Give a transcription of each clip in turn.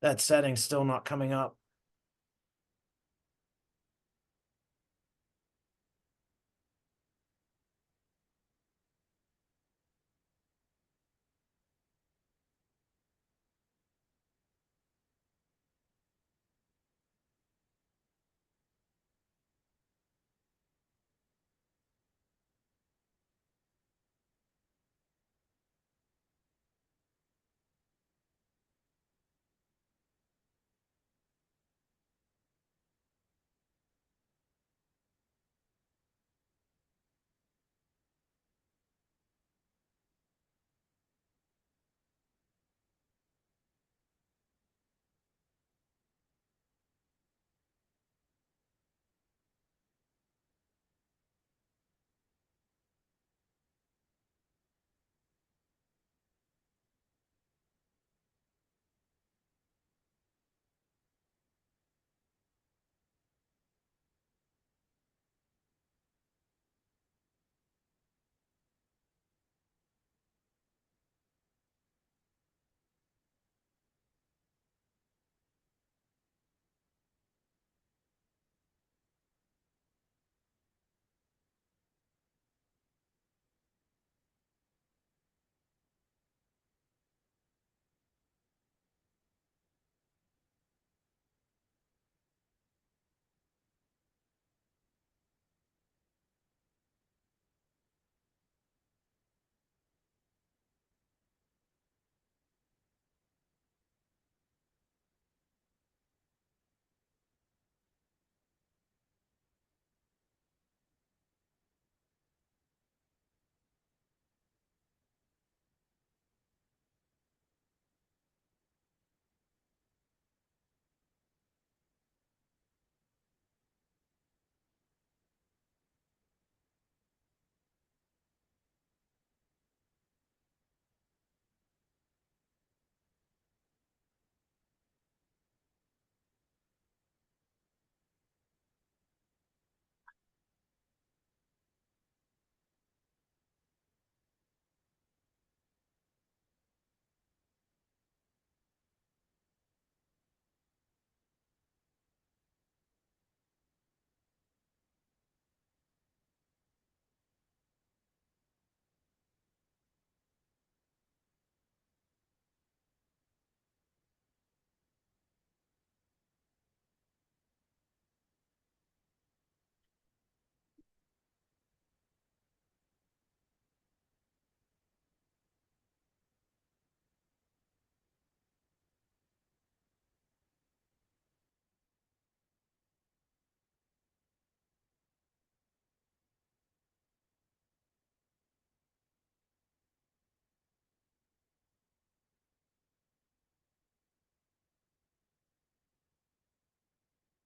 That setting's still not coming up.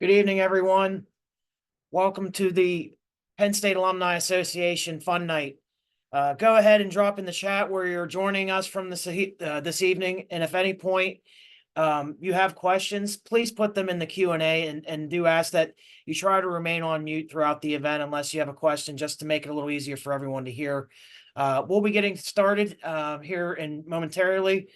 Good evening, everyone. Welcome to the Penn State Alumni Association Fun Night. Go ahead and drop in the chat where you're joining us from this evening. And if at any point you have questions, please put them in the Q&A and do ask that you try to remain on mute throughout the event unless you have a question, just to make it a little easier for everyone to hear. We'll be getting started here in momentarily.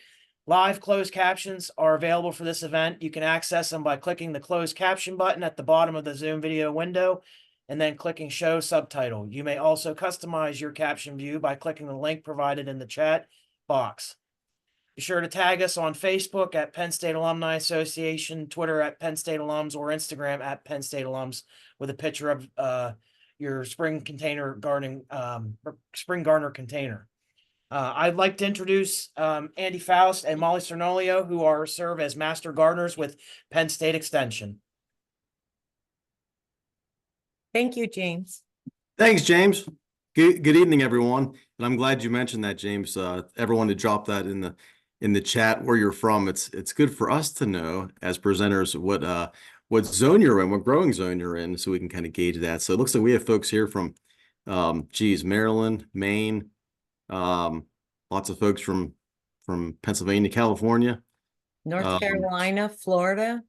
Live closed captions are available for this event. You can access them by clicking the closed caption button at the bottom of the Zoom video window and then clicking show subtitle. You may also customize your caption view by clicking the link provided in the chat box. Be sure to tag us on Facebook at Penn State Alumni Association, Twitter at Penn State Alums, or Instagram at Penn State Alums with a picture of your spring gardener container. I'd like to introduce Andy Faust and Molly Sturniolo, who serve as master gardeners with Penn State Extension. Thank you, James. Thanks, James. Good evening, everyone. And I'm glad you mentioned that, James. Everyone to drop that in the chat where you're from. It's good for us to know as presenters what zone you're in, what growing zone you're in, so we can kind of gauge that. So it looks like we have folks here from Maryland, Maine, lots of folks from Pennsylvania, California, North Carolina, Florida.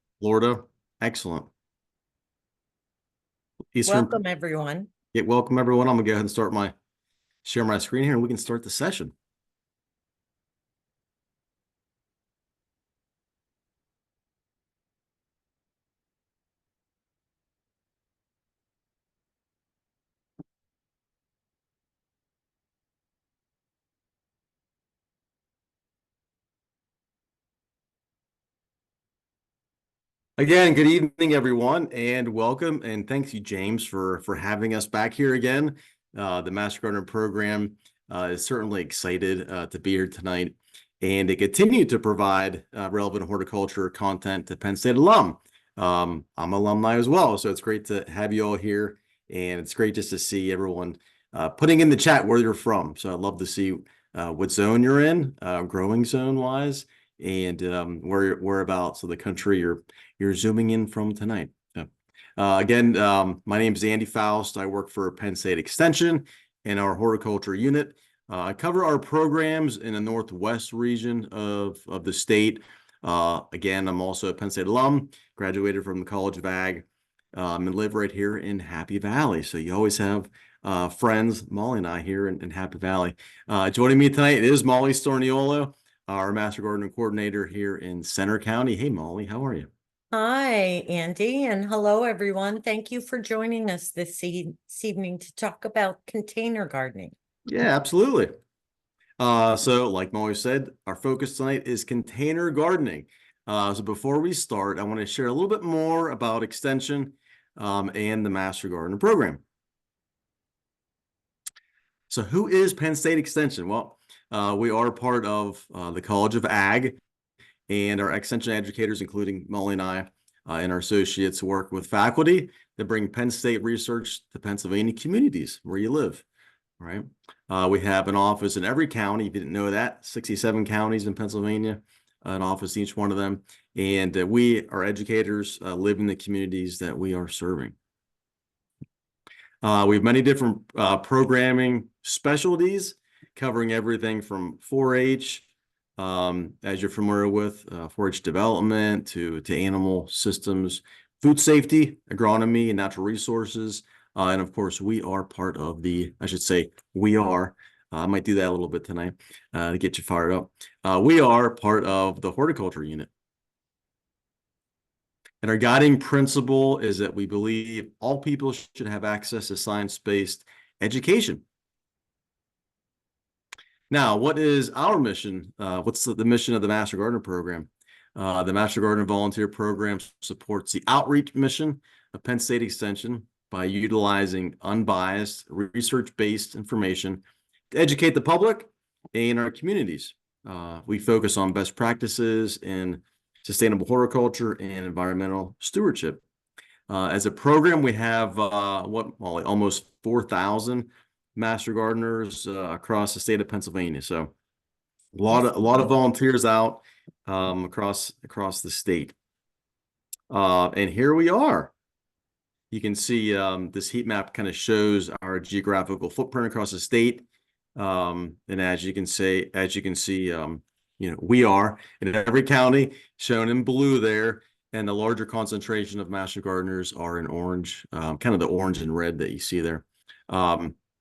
Excellent. Welcome, everyone. Yeah, welcome, everyone. I'm gonna go ahead and share my screen here, and we can start the session. Again, good evening, everyone, and welcome. And thank you, James, for having us back here again. The Master Gardener program is certainly excited to be here tonight and to continue to provide relevant horticulture content to Penn State alum. I'm alumni as well, so it's great to have you all here, and it's great just to see everyone putting in the chat where you're from. So I'd love to see what zone you're in, growing zone wise, and whereabouts of the country you're zooming in from tonight. Again, my name is Andy Faust. I work for Penn State Extension in our horticulture unit. I cover our programs in the Northwest region of the state. Again, I'm also a Penn State alum, graduated from the College of Ag, and live right here in Happy Valley. So you always have friends, Molly and I here in Happy Valley. Joining me tonight is Molly Sturniolo, our Master Gardener Coordinator here in Center County. Hey, Molly, how are you? Hi, Andy, and hello, everyone. Thank you for joining us this evening to talk about container gardening. Yeah, absolutely. So like Molly said, our focus tonight is container gardening. So before we start, I want to share a little bit more about Extension and the Master Gardener program. So who is Penn State Extension? Well, we are part of the College of Ag, and our extension educators, including Molly and I, and our associates, work with faculty that bring Penn State research to Pennsylvania communities where you live, right? We have an office in every county. If you didn't know that, 67 counties in Pennsylvania, an office in each one of them. And we, our educators, live in the communities that we are serving. We have many different programming specialties covering everything from 4-H, as you're familiar with, 4-H development to animal systems, food safety, agronomy, and natural resources. And of course, we are part of I might do that a little bit tonight to get you fired up. We are part of the horticulture unit. And our guiding principle is that we believe all people should have access to science-based education. Now, what is our mission? What's the mission of the Master Gardener program? The Master Gardener Volunteer Program supports the outreach mission of Penn State Extension by utilizing unbiased, research-based information to educate the public and our communities. We focus on best practices in sustainable horticulture and environmental stewardship. As a program, we have almost 4,000 Master Gardeners across the state of Pennsylvania. So a lot of volunteers out across the state. And here we are. You can see this heat map kind of shows our geographical footprint across the state. And as you can see, we are in every county shown in blue there, and the larger concentration of Master Gardeners are in orange, kind of the orange and red that you see there.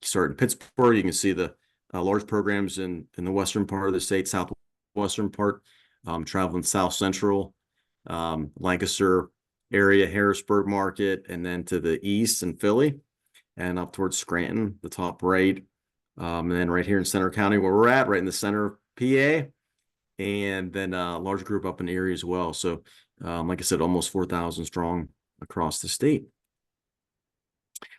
Start in Pittsburgh, you can see the large programs in the western part of the state, southwestern part, traveling south central, Lancaster area, Harrisburg market, and then to the east in Philly, and up towards Scranton, the top right, and then right here in Center County where we're at, right in the center of PA, and then a large group up in Erie as well. So like I said, almost 4,000 strong across the state.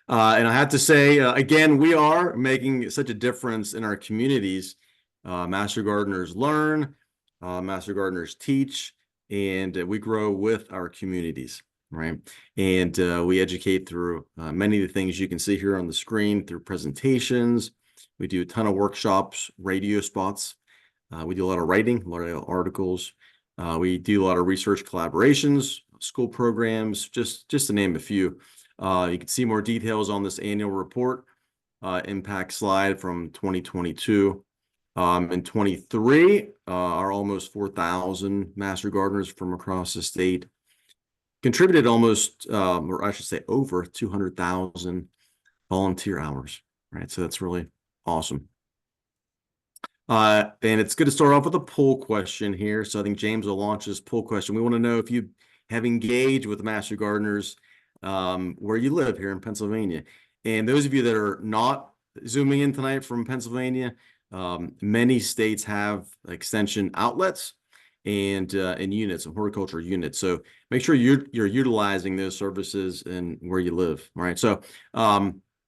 And I have to say, again, we are making such a difference in our communities. Master Gardeners learn, Master Gardeners teach, and we grow with our communities, right? And we educate through many of the things you can see here on the screen, through presentations. We do a ton of workshops, radio spots. We do a lot of writing, a lot of articles. We do a lot of research collaborations, school programs, just to name a few. You can see more details on this annual report impact slide from 2022. In 23, our almost 4,000 Master Gardeners from across the state contributed almost, or I should say over 200,000 volunteer hours, right? So that's really awesome. And it's good to start off with a poll question here. So I think James will launch this poll question. We want to know if you have engaged with Master Gardeners where you live here in Pennsylvania. And those of you that are not zooming in tonight from Pennsylvania, many states have extension outlets, and units and horticulture units. So make sure you're utilizing those services and where you live. All right. So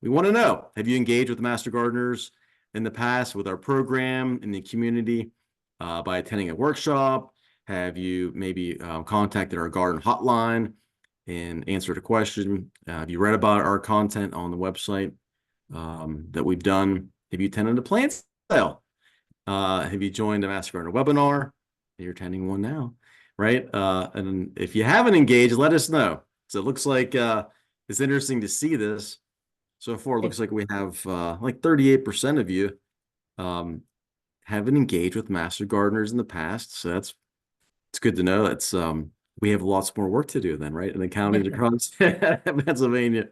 we want to know, have you engaged with Master Gardeners in the past with our program in the community by attending a workshop? Have you maybe contacted our garden hotline and answered a question? Have you read about our content on the website that we've done? Have you attended a plant sale? Have you joined a Master Gardener webinar? You're attending one now, right? And if you haven't engaged, let us know. So it looks like it's interesting to see this. So far, it looks like we have like 38% of you haven't engaged with Master Gardeners in the past. So it's good to know. That's we have lots more work to do then, right? In the county across Pennsylvania.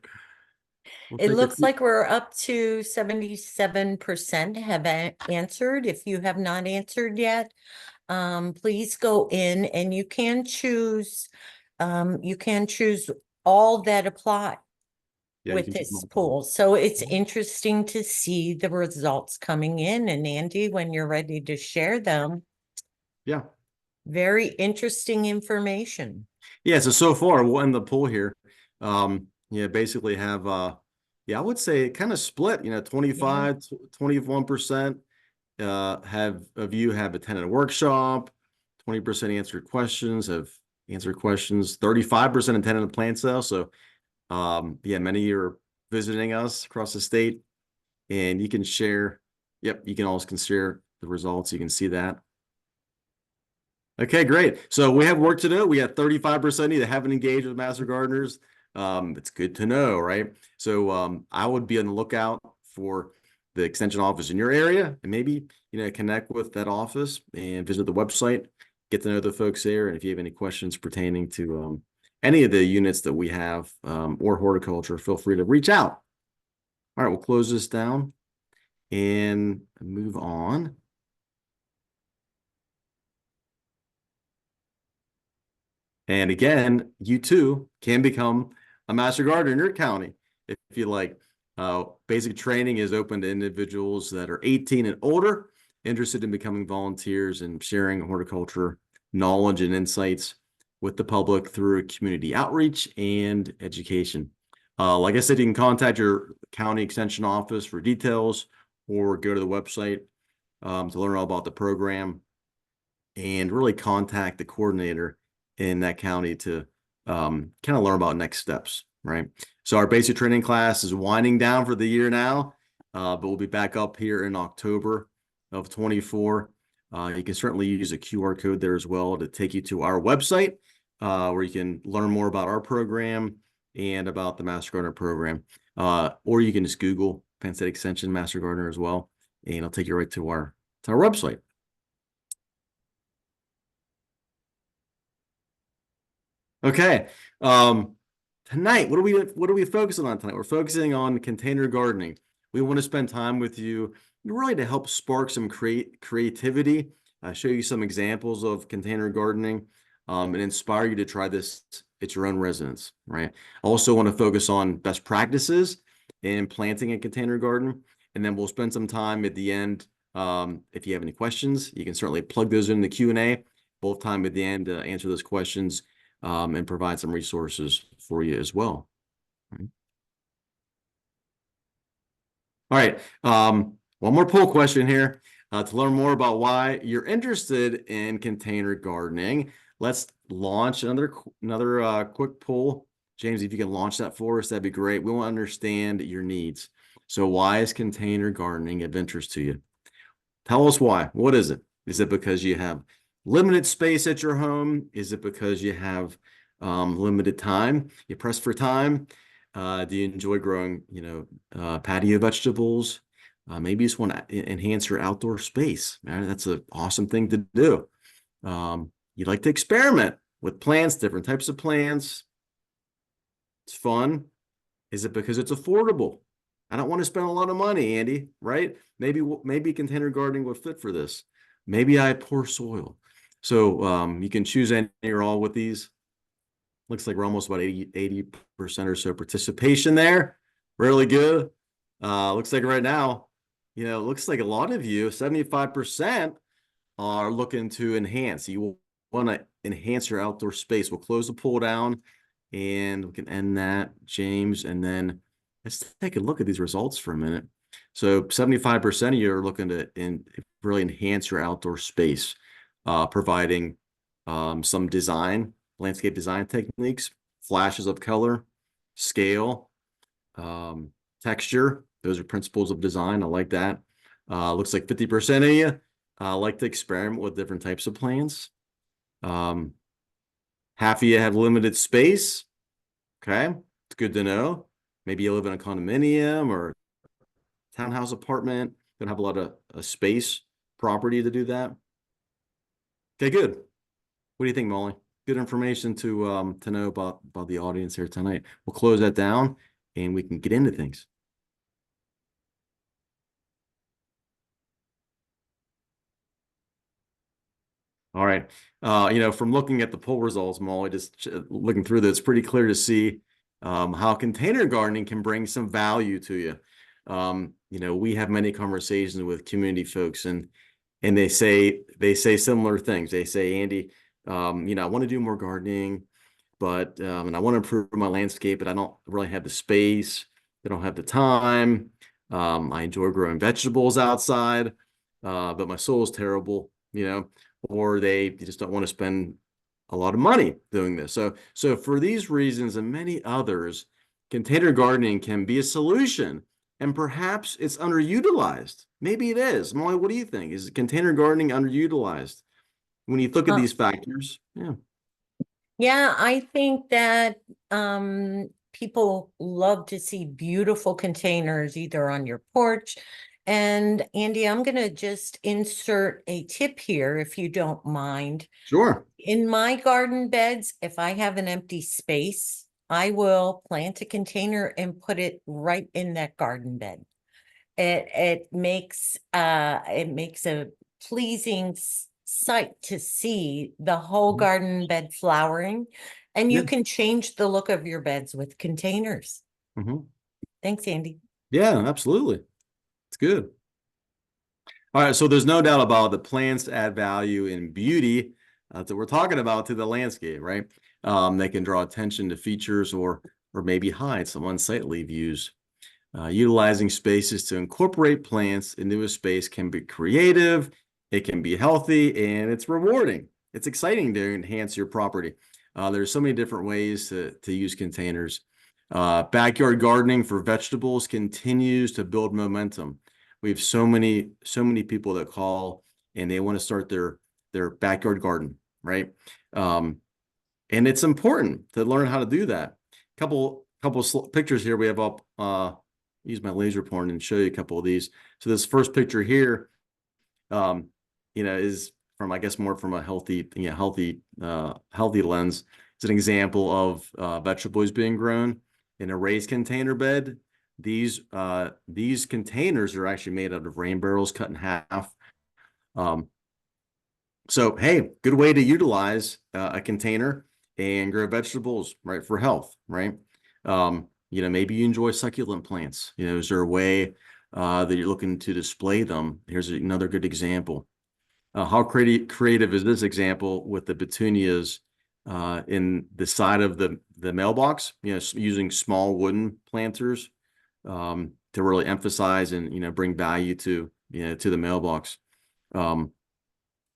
It looks like we're up to 77% have answered. If you have not answered yet, please go in and you can choose all that apply with this poll. So it's interesting to see the results coming in. And Andy, when you're ready to share them. Yeah. Very interesting information. Yeah, so far we'll end the poll here. Basically have I would say kind of split, 25, 21% have attended a workshop, 20% answered questions, 35% attended a plant sale. So many of you are visiting us across the state, and you can share. Yep, you can also share the results. You can see that. Okay, great. So we have work to do. We got 35% of you that haven't engaged with Master Gardeners. It's good to know, right? So I would be on the lookout for the extension office in your area, and maybe connect with that office and visit the website, get to know the folks there. And if you have any questions pertaining to any of the units that we have or horticulture, feel free to reach out. All right, we'll close this down and move on. And again, you too can become a Master Gardener in your county if you like. Basic training is open to individuals that are 18 and older, interested in becoming volunteers and sharing horticulture knowledge and insights with the public through community outreach and education. Like I said, you can contact your county extension office for details or go to the website to learn all about the program, and really contact the coordinator in that county to kind of learn about next steps, right? So our basic training class is winding down for the year now, but we'll be back up here in October of 24. You can certainly use a QR code there as well to take you to our website where you can learn more about our program and about the Master Gardener program. Or you can just Google Penn State Extension Master Gardener as well, and it'll take you right to our website. Okay. Tonight, what are we focusing on tonight? We're focusing on container gardening. We want to spend time with you really to help spark some creativity, show you some examples of container gardening, and inspire you to try this at your own residence, right? I also want to focus on best practices in planting a container garden, and then we'll spend some time at the end. If you have any questions, you can certainly plug those in the Q&A, both time at the end to answer those questions and provide some resources for you as well. All right. One more poll question here to learn more about why you're interested in container gardening. Let's launch another quick poll. James, if you can launch that for us, that'd be great. We want to understand your needs. So why is container gardening of interest to you? Tell us why. What is it? Is it because you have limited space at your home? Is it because you have limited time? You press for time? Do you enjoy growing, patio vegetables? Maybe you just want to enhance your outdoor space. Man, that's an awesome thing to do. You'd like to experiment with plants, different types of plants. It's fun. Is it because it's affordable? I don't want to spend a lot of money, Andy, right? Maybe container gardening would fit for this. Maybe I have poor soil. So you can choose any or all with these. Looks like we're almost about 80% or so participation there. Really good. Looks like right now, it looks like a lot of you, 75%, are looking to enhance. You want to enhance your outdoor space, we'll close the poll down and we can end that, James. And then let's take a look at these results for a minute. So 75% of you are looking to really enhance your outdoor space, providing some landscape design techniques, flashes of color, scale, texture. Those are principles of design. I like that. Looks like 50% of you like to experiment with different types of plants. Half of you have limited space. Okay, it's good to know. Maybe you live in a condominium or townhouse apartment, don't have a lot of space, property to do that. Okay, good. What do you think, Molly? Good information to know about the audience here tonight. We'll close that down and we can get into things. All right. From looking at the poll results, Molly, just looking through this, it's pretty clear to see how container gardening can bring some value to you. We have many conversations with community folks, and they say similar things. They say, Andy, I want to do more gardening, but and I want to improve my landscape, but I don't really have the space. I don't have the time. I enjoy growing vegetables outside, but my soil is terrible, or they just don't want to spend a lot of money doing this. So for these reasons and many others, container gardening can be a solution, and perhaps it's underutilized. Maybe it is. Molly, what do you think? Is container gardening underutilized when you look at these factors? Yeah. Yeah, I think that people love to see beautiful containers either on your porch. And Andy, I'm going to just insert a tip here, if you don't mind. Sure. In my garden beds, if I have an empty space, I will plant a container and put it right in that garden bed. It makes a pleasing sight to see the whole garden bed flowering, and you can change the look of your beds with containers. Thanks, Andy. Yeah, absolutely. It's good. All right, so there's no doubt about the plants add value and beauty that we're talking about to the landscape, right? They can draw attention to features or maybe hide some unsightly views. Utilizing spaces to incorporate plants into a space can be creative, it can be healthy, and it's rewarding. It's exciting to enhance your property. There's so many different ways to use containers. Backyard gardening for vegetables continues to build momentum. We have so many people that call and they want to start their backyard garden, right? And it's important to learn how to do that. Couple pictures here we have up. Use my laser pointer and show you a couple of these. So this first picture here, is from, I guess, more from a healthy lens. It's an example of vegetables being grown in a raised container bed. These containers are actually made out of rain barrels cut in half. So, hey, good way to utilize a container and grow vegetables, right, for health, right? Maybe you enjoy succulent plants. Is there a way that you're looking to display them? Here's another good example. How creative is this example with the petunias in the side of the mailbox, using small wooden planters to really emphasize and, bring value to the mailbox.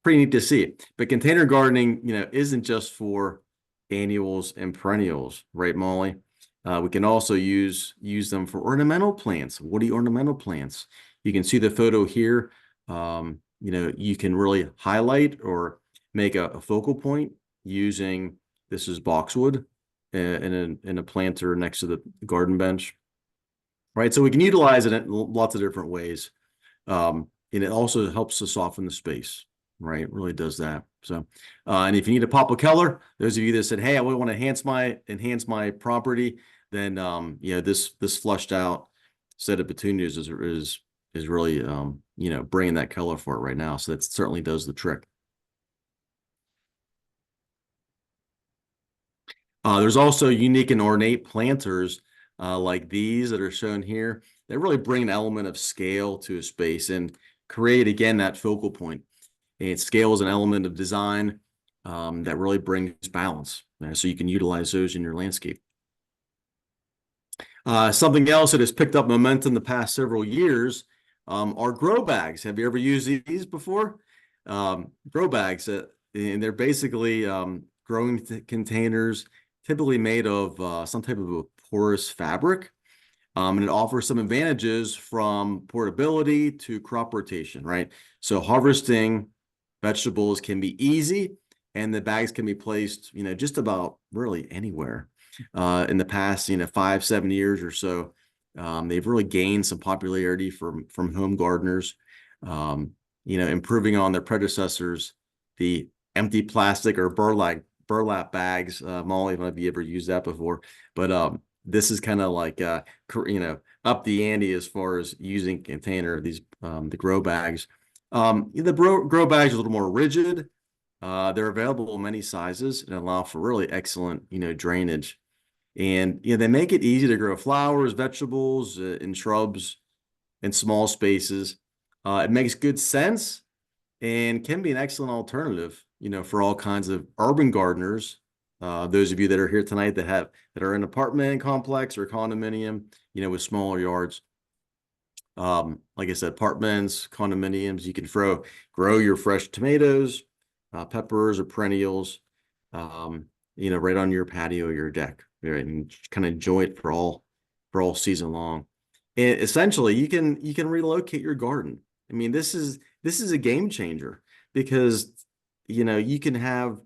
Pretty neat to see. But container gardening, isn't just for annuals and perennials, right, Molly? We can also use them for ornamental plants, woody ornamental plants. You can see the photo here. You can really highlight or make a focal point using, this is boxwood in a planter next to the garden bench, right? So we can utilize it in lots of different ways. And it also helps to soften the space, right? It really does that. So, and if you need a pop of color, those of you that said, hey, I want to enhance my property, then, this flushed out set of petunias is really, bringing that color for it right now. So that certainly does the trick. There's also unique and ornate planters like these that are shown here. They really bring an element of scale to a space and create, again, that focal point. And scale is an element of design. that really brings balance. So you can utilize those in your landscape. Something else that has picked up momentum the past several years are grow bags. Have you ever used these before? Grow bags, and they're basically growing containers, typically made of some type of a porous fabric. And it offers some advantages from portability to crop rotation, right? So harvesting vegetables can be easy, and the bags can be placed, just about really anywhere. In the past, 5-7 years or so, they've really gained some popularity from home gardeners, improving on their predecessors, the empty plastic or burlap bags. Molly, have you ever used that before? But this is kind of like up the ante as far as using the grow bags. The grow bags are a little more rigid. They're available in many sizes and allow for really excellent drainage. And they make it easy to grow flowers, vegetables, and shrubs in small spaces. It makes good sense and can be an excellent alternative, for all kinds of urban gardeners. Those of you that are here tonight that are in an apartment complex or condominium, with smaller yards. Like I said, apartments, condominiums, you can grow your fresh tomatoes, peppers, or perennials, right on your patio or your deck, right, and kind of enjoy it for all season long. And essentially, you can relocate your garden. I mean, this is a game changer because you can have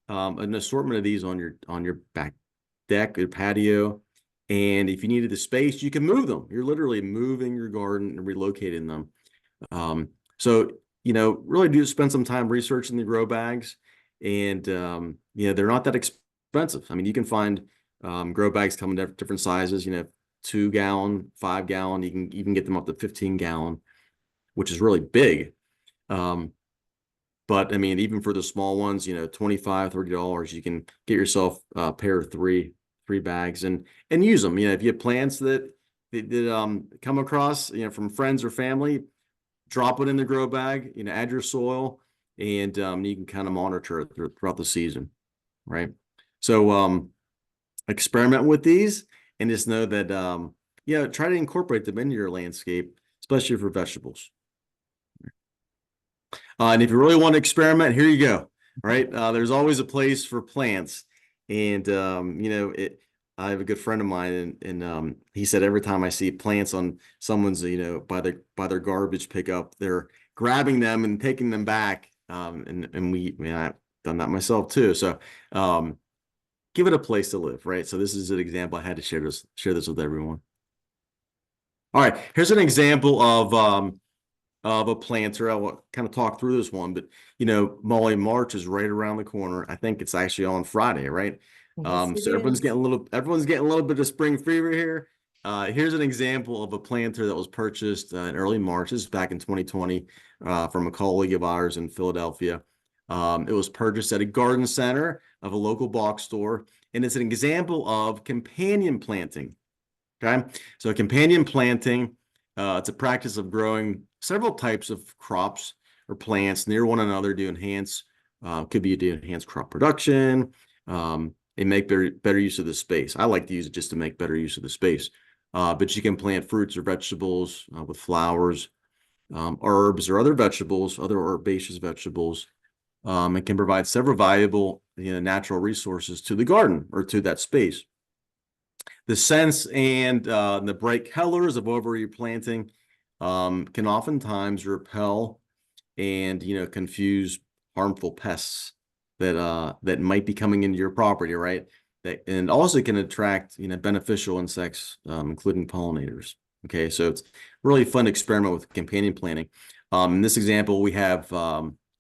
an assortment of these on your back deck or patio, and if you needed the space, you can move them. You're literally moving your garden and relocating them. So really do spend some time researching the grow bags, and they're not that expensive. I mean, you can find grow bags come in different sizes. 2-gallon, 5-gallon. You can even get them up to 15-gallon, which is really big. But I mean, even for the small ones, $25-$30, you can get yourself a pair of three bags and use them. If you have plants that come across, from friends or family, drop it in the grow bag, add your soil, and you can kind of monitor it throughout the season, right? So experiment with these and just know that try to incorporate them into your landscape, especially for vegetables. And if you really want to experiment, here you go. Right? There's always a place for plants, and I have a good friend of mine, and he said every time I see plants on someone's, by their garbage pickup, they're grabbing them and taking them back. And I've done that myself too. So give it a place to live, right? So this is an example. I had to share this with everyone. All right, here's an example of a planter. I will kind of talk through this one, but Molly, March is right around the corner. I think it's actually on Friday, right? Yes, So everyone's getting a little bit of spring fever here. Here's an example of a planter that was purchased in early March. This is back in 2020 from a colleague of ours in Philadelphia. It was purchased at a garden center of a local box store, and it's an example of companion planting. Okay, so companion planting, it's a practice of growing several types of crops or plants near one another to enhance, could be to enhance crop production, and make better use of the space. I like to use it just to make better use of the space. But you can plant fruits or vegetables with flowers, herbs or other vegetables, other herbaceous vegetables. It can provide several valuable natural resources to the garden or to that space. The scents and the bright colors of whatever you're planting can oftentimes repel and confuse harmful pests that might be coming into your property, right? And also can attract beneficial insects, including pollinators. Okay, so it's really fun experiment with companion planting. In this example, we have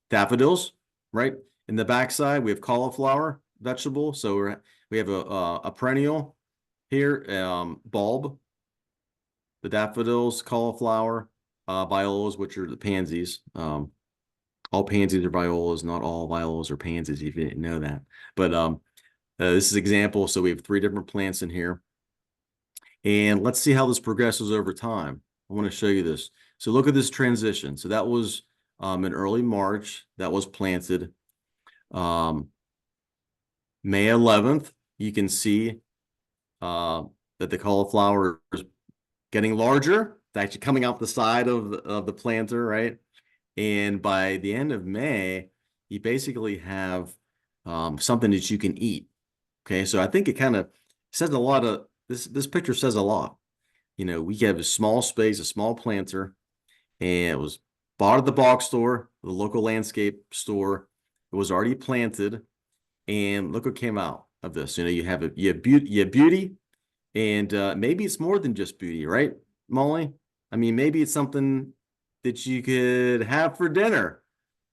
daffodils, right? In the backside, we have cauliflower vegetable. So we have a perennial here, bulb, the daffodils, cauliflower, violas, which are the pansies. All pansies are violas, not all violas are pansies, if you didn't know that. But this is an example. So we have 3 different plants in here. And let's see how this progresses over time. I want to show you this. So look at this transition. So that was in early March, that was planted. May 11th, you can see that the cauliflower is getting larger. It's actually coming out the side of the planter, right? And by the end of May, you basically have something that you can eat. Okay, so I think it kind of says a lot of this picture says a lot. You know, we have a small space, a small planter, and it was bought at the box store, the local landscape store. It was already planted, and look what came out of this. You know, you have beauty, and maybe it's more than just beauty, right, Molly? I mean, maybe it's something that you could have for dinner.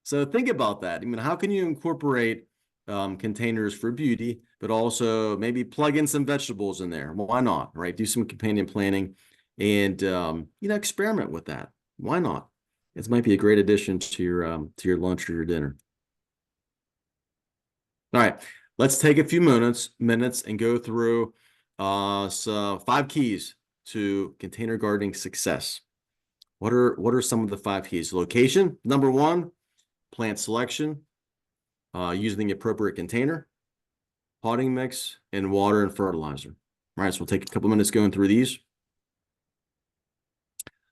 So think about that. I mean, how can you incorporate containers for beauty, but also maybe plug in some vegetables in there? Well, why not, right? Do some companion planting and, you know, experiment with that. Why not? It might be a great addition to your lunch or your dinner. All right, let's take a few minutes and go through so 5 keys to container gardening success. What are some of the 5 keys? Location, number 1, plant selection, using the appropriate container, potting mix, and water and fertilizer. All right, so we'll take a couple minutes going through these.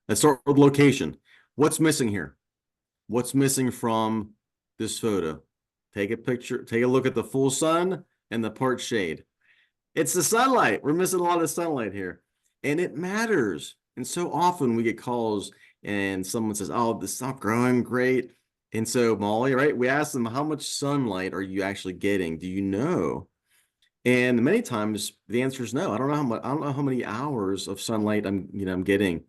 Let's start with location. What's missing here? What's missing from this photo? Take a picture, take a look at the full sun and the part shade. It's the sunlight. We're missing a lot of sunlight here, and it matters. And so often we get calls and someone says, oh, this is not growing great. And so Molly, right, we ask them, how much sunlight are you actually getting? Do you know? And many times the answer is no. I don't know how much, I don't know how many hours of sunlight I'm getting.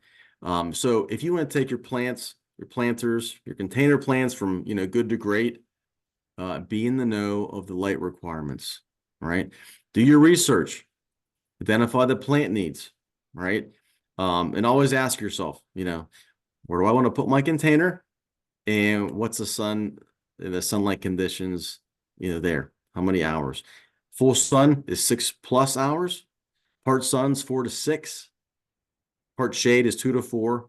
So if you want to take your plants, your planters, your container plants from, good to great, be in the know of the light requirements, right? Do your research, identify the plant needs, right? And always ask yourself, where do I want to put my container? And what's the sunlight conditions, there? How many hours? Full sun is 6+ hours. Part sun's 4 to 6. Part shade is 2 to 4.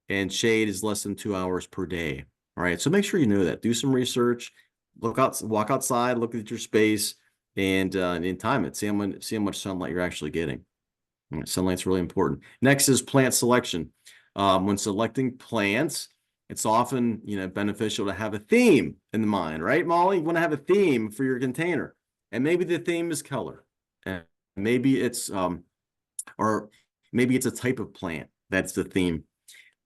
And shade is less than 2 hours per day. All right. So make sure you know that. Do some research. Walk outside, look at your space, and time it. See how much sunlight you're actually getting. Right, sunlight's really important. Next is plant selection. When selecting plants, it's often beneficial to have a theme in mind, right, Molly? You want to have a theme for your container, and maybe the theme is color, and maybe it's or maybe it's a type of plant that's the theme.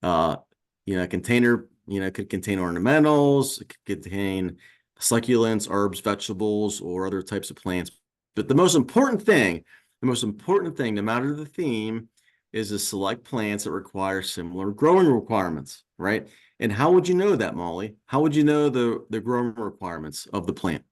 A container could contain ornamentals, it could contain succulents, herbs, vegetables, or other types of plants. But the most important thing, no matter the theme, is to select plants that require similar growing requirements, right? And how would you know that, Molly? How would you know the growing requirements of the plant?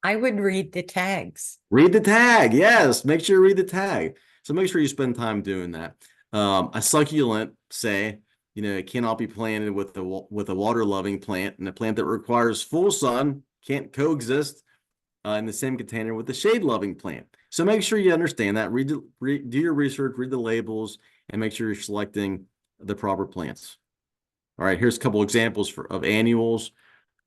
I would read the tags. Read the tag, yes. Make sure you read the tag. So make sure you spend time doing that. A succulent, say, it cannot be planted with a water-loving plant, and a plant that requires full sun can't coexist in the same container with a shade-loving plant. So make sure you understand that. Do your research, read the labels, and make sure you're selecting the proper plants. All right, here's a couple examples of annuals.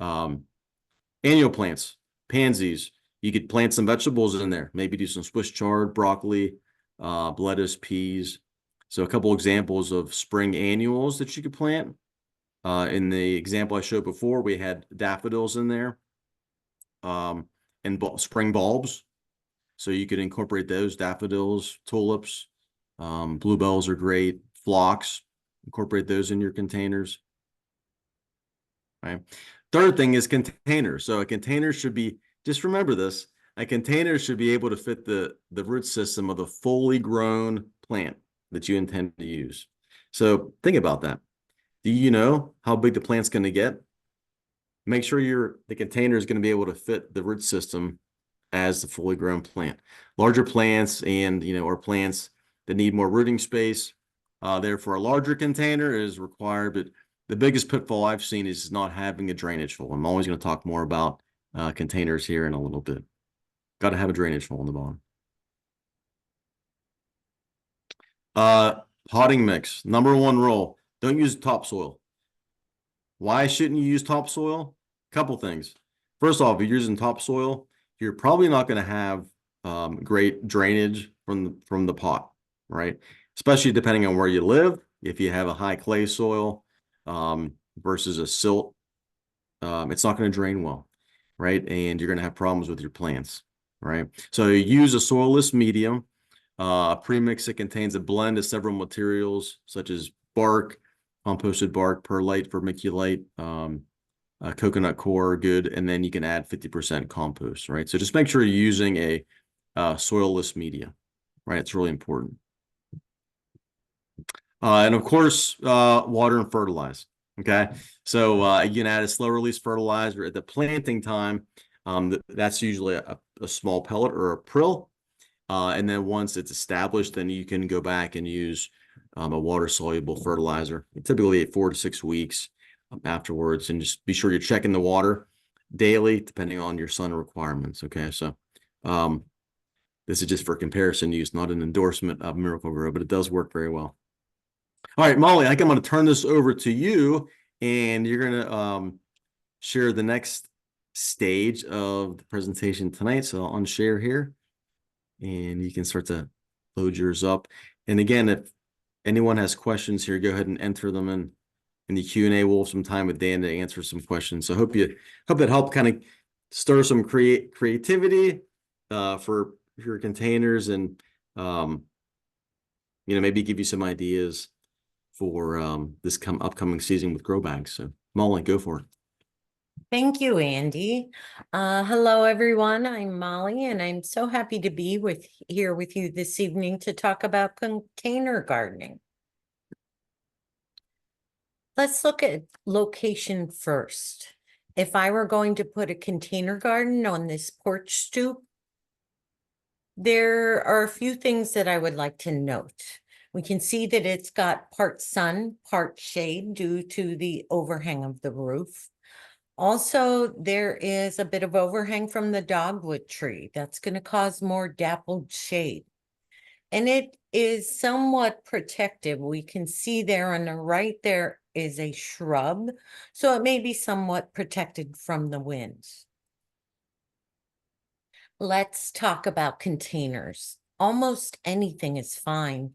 Annual plants, pansies. You could plant some vegetables in there. Maybe do some Swiss chard, broccoli, lettuce, peas. So a couple examples of spring annuals that you could plant. In the example I showed before, we had daffodils in there, and spring bulbs. So you could incorporate those, daffodils, tulips, bluebells are great, phlox, incorporate those in your containers. Right. Third thing is containers. So a container should be, just remember this, a container should be able to fit the root system of the fully grown plant that you intend to use. So think about that. Do you know how big the plant's going to get? Make sure the container is going to be able to fit the root system as the fully grown plant. Larger plants and, or plants that need more rooting space, therefore a larger container is required. But the biggest pitfall I've seen is not having a drainage hole. I'm always going to talk more about containers here in a little bit. Got to have a drainage hole in the bottom. Potting mix. Number 1 rule, don't use topsoil. Why shouldn't you use topsoil? Couple things. first off, if you're using topsoil, you're probably not going to have great drainage from the pot, right? Especially depending on where you live. If you have a high clay soil versus a silt, it's not going to drain well, right? And you're going to have problems with your plants, right? So use a soilless medium, a premix that contains a blend of several materials such as bark, composted bark, perlite, vermiculite, coconut coir, good, and then you can add 50% compost, right? So just make sure you're using a soilless media, right? It's really important. And of course, water and fertilize. Okay, so you can add a slow release fertilizer at the planting time. That's usually a small pellet or a prill. And then once it's established, then you can go back and use a water soluble fertilizer, typically at 4 to 6 weeks afterwards. And just be sure you're checking the water daily, depending on your sun requirements. Okay, so this is just for comparison use, not an endorsement of Miracle-Gro, but it does work very well. All right, Molly, I think I'm going to turn this over to you, and you're going to share the next stage of the presentation tonight. So I'll unshare here, and you can start to load yours up. And again, if anyone has questions here, go ahead and enter them in the Q&A. We'll have some time with Dan to answer some questions. So hope that helped kind of stir some creativity for your containers, and maybe give you some ideas for this upcoming season with grow bags. So Molly, go for it. Thank you, Andy. Hello, everyone. I'm Molly, and I'm so happy to be here with you this evening to talk about container gardening. Let's look at location first. If I were going to put a container garden on this porch stoop, there are a few things that I would like to note. We can see that it's got part sun, part shade due to the overhang of the roof. Also, there is a bit of overhang from the dogwood tree. That's going to cause more dappled shade. And it is somewhat protective. We can see there on the right, there is a shrub. So it may be somewhat protected from the winds. Let's talk about containers. Almost anything is fine.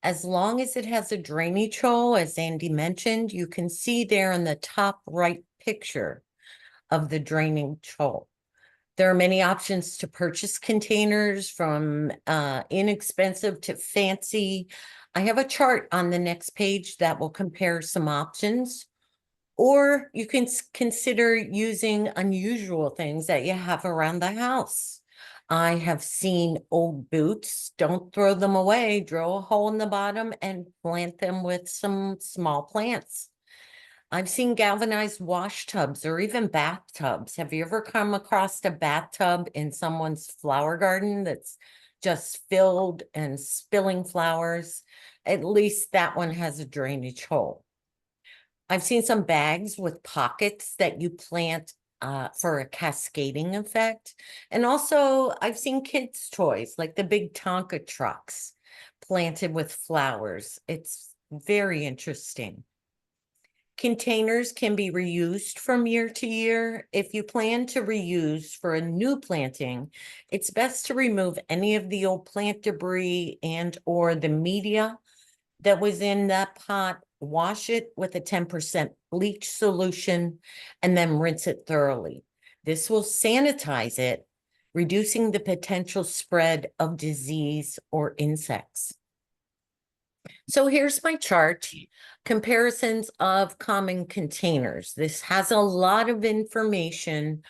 As long as it has a drainage hole, as Andy mentioned, you can see there in the top right picture of the drainage hole. There are many options to purchase containers, from inexpensive to fancy. I have a chart on the next page that will compare some options. Or you can consider using unusual things that you have around the house. I have seen old boots. Don't throw them away. Drill a hole in the bottom and plant them with some small plants. I've seen galvanized wash tubs or even bathtubs. Have you ever come across a bathtub in someone's flower garden that's just filled and spilling flowers? At least that one has a drainage hole. I've seen some bags with pockets that you plant for a cascading effect. And also I've seen kids' toys like the big Tonka trucks planted with flowers. It's very interesting. Containers can be reused from year to year. If you plan to reuse for a new planting, it's best to remove any of the old plant debris and or the media that was in that pot. Wash it with a 10% bleach solution and then rinse it thoroughly. This will sanitize it, reducing the potential spread of disease or insects. So here's my chart, comparisons of common containers. This has a lot of information,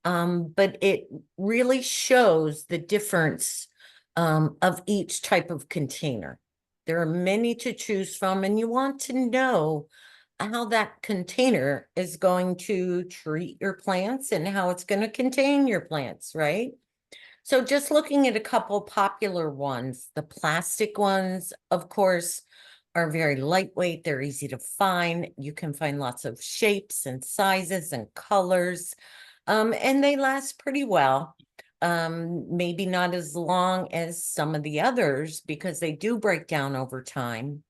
but it really shows the difference of each type of container. There are many to choose from, and you want to know how that container is going to treat your plants and how it's going to contain your plants, right? So just looking at a couple popular ones, the plastic ones, of course, are very lightweight. They're easy to find. You can find lots of shapes and sizes and colors, and they last pretty well. Maybe not as long as some of the others because they do break down over time.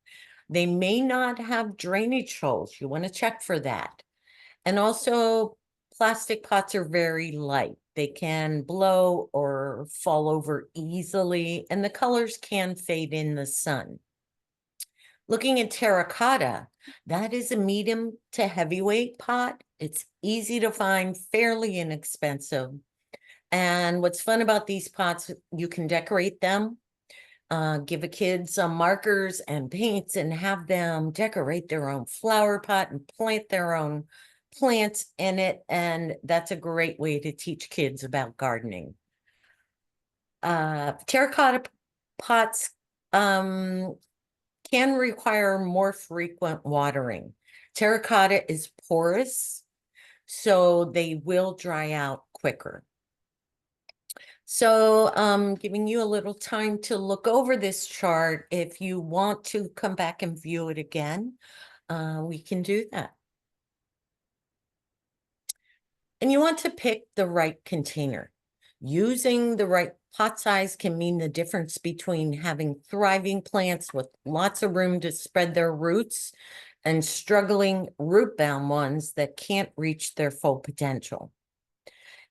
They may not have drainage holes. You want to check for that. And also plastic pots are very light. They can blow or fall over easily, and the colors can fade in the sun. Looking at terracotta, that is a medium to heavyweight pot. It's easy to find, fairly inexpensive. And what's fun about these pots, you can decorate them, give a kid some markers and paints and have them decorate their own flower pot and plant their own plants in it. And that's a great way to teach kids about gardening. Terracotta pots can require more frequent watering. Terracotta is porous, so they will dry out quicker. So giving you a little time to look over this chart. If you want to come back and view it again, we can do that. And you want to pick the right container. Using the right pot size can mean the difference between having thriving plants with lots of room to spread their roots and struggling root-bound ones that can't reach their full potential.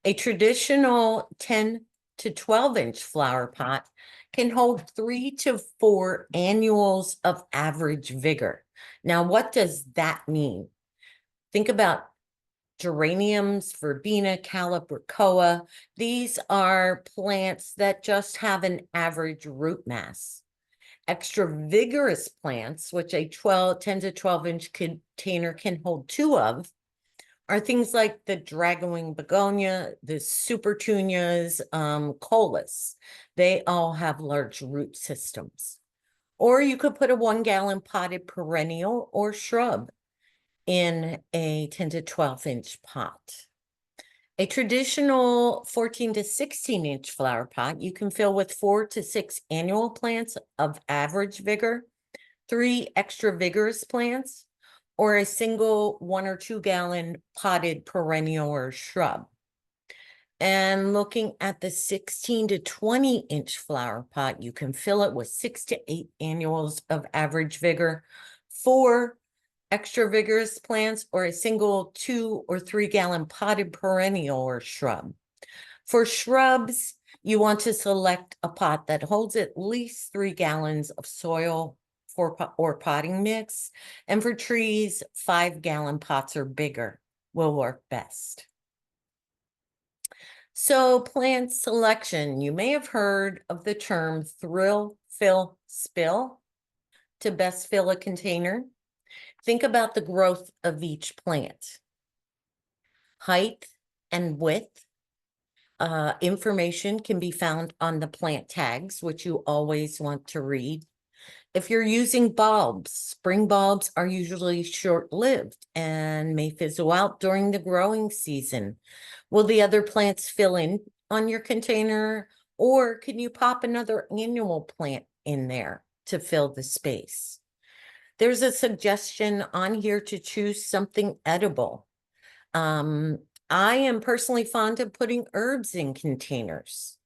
A traditional 10 to 12-inch flower pot can hold 3 to 4 annuals of average vigor. Now, what does that mean? Think about geraniums, verbena, calibrachoa. These are plants that just have an average root mass. Extra vigorous plants, which a 10 to 12-inch container can hold 2 of, are things like the dragonwing begonia, the supertunias, colas. They all have large root systems. Or you could put a 1-gallon potted perennial or shrub in a 10 to 12-inch pot. A traditional 14 to 16-inch flower pot you can fill with 4 to 6 annual plants of average vigor, 3 extra vigorous plants, or a single 1 or 2-gallon potted perennial or shrub. And looking at the 16 to 20-inch flower pot, you can fill it with 6 to 8 annuals of average vigor, 4 extra vigorous plants, or a single 2 or 3-gallon potted perennial or shrub. For shrubs, you want to select a pot that holds at least 3 gallons of soil or potting mix. And for trees, 5-gallon pots or bigger will work best. So plant selection, you may have heard of the term thrill, fill, spill to best fill a container. Think about the growth of each plant. Height and width. Information can be found on the plant tags, which you always want to read. If you're using bulbs, spring bulbs are usually short-lived and may fizzle out during the growing season. Will the other plants fill in on your container, or can you pop another annual plant in there to fill the space? There's a suggestion on here to choose something edible. I am personally fond of putting herbs in containers.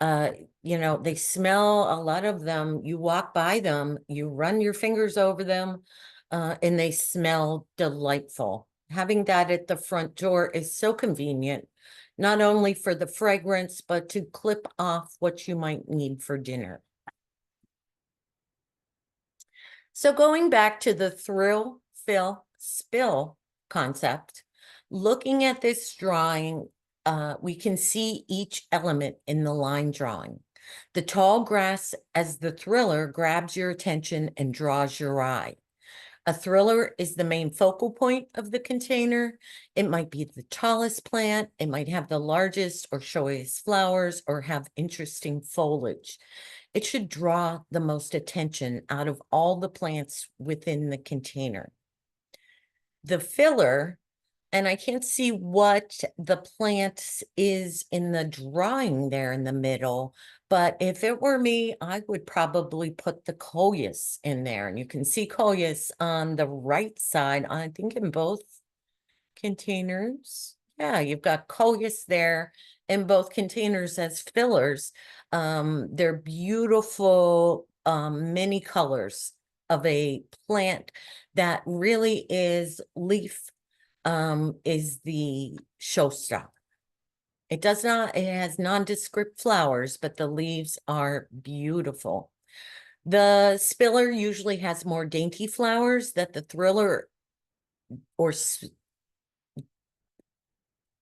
They smell, a lot of them, you walk by them, you run your fingers over them, and they smell delightful. Having that at the front door is so convenient, not only for the fragrance, but to clip off what you might need for dinner. So going back to the thrill, fill, spill concept, looking at this drawing, we can see each element in the line drawing. The tall grass as the thriller grabs your attention and draws your eye. A thriller is the main focal point of the container. It might be the tallest plant, it might have the largest or showiest flowers, or have interesting foliage. It should draw the most attention out of all the plants within the container. The filler, and I can't see what the plant is in the drawing there in the middle, but if it were me, I would probably put the coleus in there. And you can see coleus on the right side, I think in both containers. Yeah, you've got coleus there in both containers as fillers. They're beautiful many colors of a plant that really is leaf is the showstopper. It has nondescript flowers, but the leaves are beautiful. The spiller usually has more dainty flowers that the thriller, or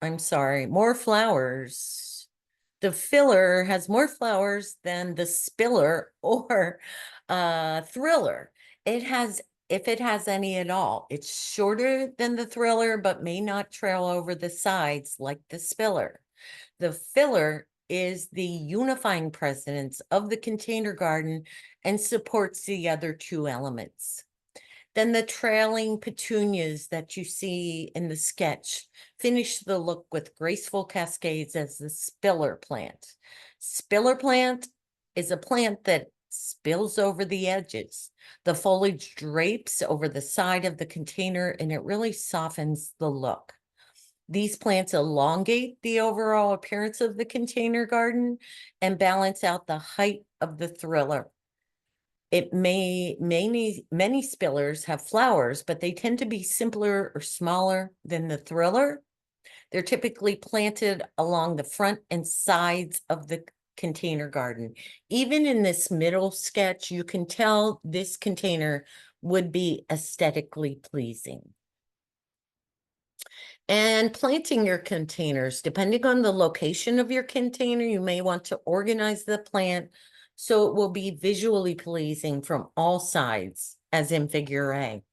I'm sorry, more flowers. The filler has more flowers than the spiller or thriller. If it has any at all, it's shorter than the thriller, but may not trail over the sides like the spiller. The filler is the unifying presence of the container garden and supports the other two elements. Then the trailing petunias that you see in the sketch finish the look with graceful cascades as the spiller plant. Spiller plant is a plant that spills over the edges. The foliage drapes over the side of the container and it really softens the look. These plants elongate the overall appearance of the container garden and balance out the height of the thriller. Many spillers have flowers, but they tend to be simpler or smaller than the thriller. They're typically planted along the front and sides of the container garden. Even in this middle sketch, you can tell this container would be aesthetically pleasing. And planting your containers, depending on the location of your container, you may want to organize the plant so it will be visually pleasing from all sides, as in figure A.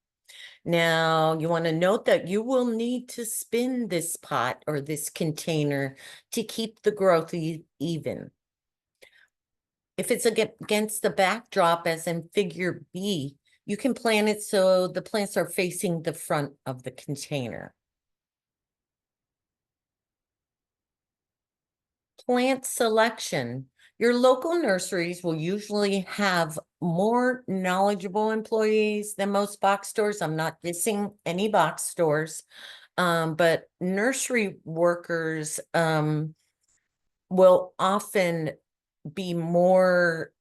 Now, you want to note that you will need to spin this pot or this container to keep the growth even. If it's against the backdrop, as in figure B, you can plant it so the plants are facing the front of the container. Plant selection. Your local nurseries will usually have more knowledgeable employees than most box stores. I'm not dissing any box stores, but nursery workers will often be more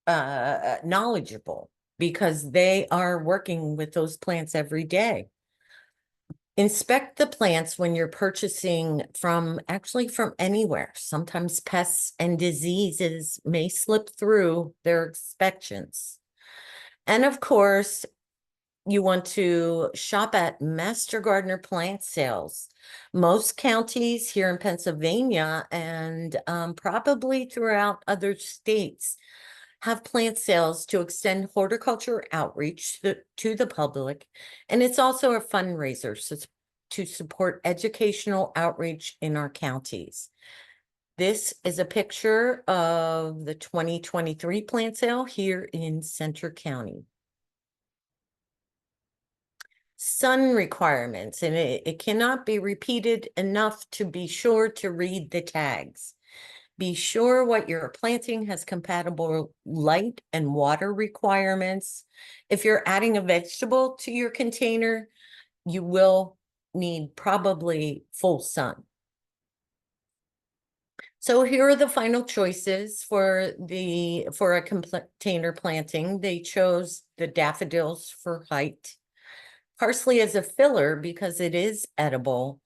knowledgeable because they are working with those plants every day. Inspect the plants when you're purchasing from anywhere. Sometimes pests and diseases may slip through their inspections. And of course, you want to shop at Master Gardener plant sales. Most counties here in Pennsylvania and probably throughout other states have plant sales to extend horticulture outreach to the public. And it's also a fundraiser to support educational outreach in our counties. This is a picture of the 2023 plant sale here in Center County. Sun requirements, and it cannot be repeated enough to be sure to read the tags. Be sure what you're planting has compatible light and water requirements. If you're adding a vegetable to your container, you will need probably full sun. So here are the final choices for a container planting. They chose the daffodils for height, parsley as a filler because it is edible,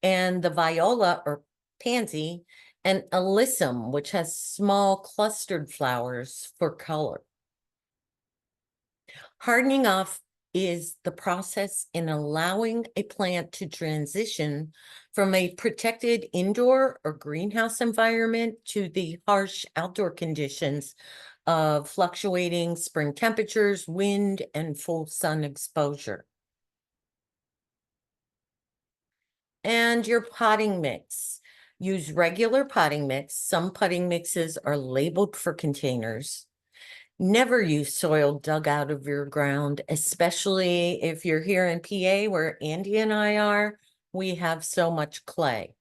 and the viola or pansy, and alyssum, which has small clustered flowers for color. Hardening off is the process in allowing a plant to transition from a protected indoor or greenhouse environment to the harsh outdoor conditions of fluctuating spring temperatures, wind, and full sun exposure. And your potting mix. Use regular potting mix. Some potting mixes are labeled for containers. Never use soil dug out of your ground, especially if you're here in PA where Andy and I are. We have so much clay.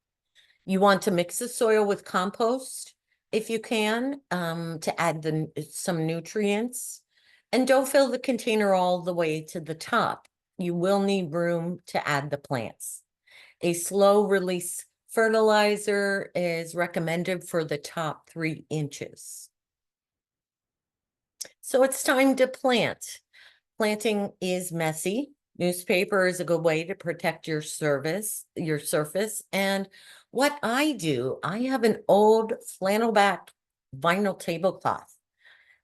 You want to mix the soil with compost if you can to add some nutrients. And don't fill the container all the way to the top. You will need room to add the plants. A slow release fertilizer is recommended for the top 3 inches. So it's time to plant. Planting is messy. Newspaper is a good way to protect your surface. And what I do, I have an old flannel back vinyl tablecloth.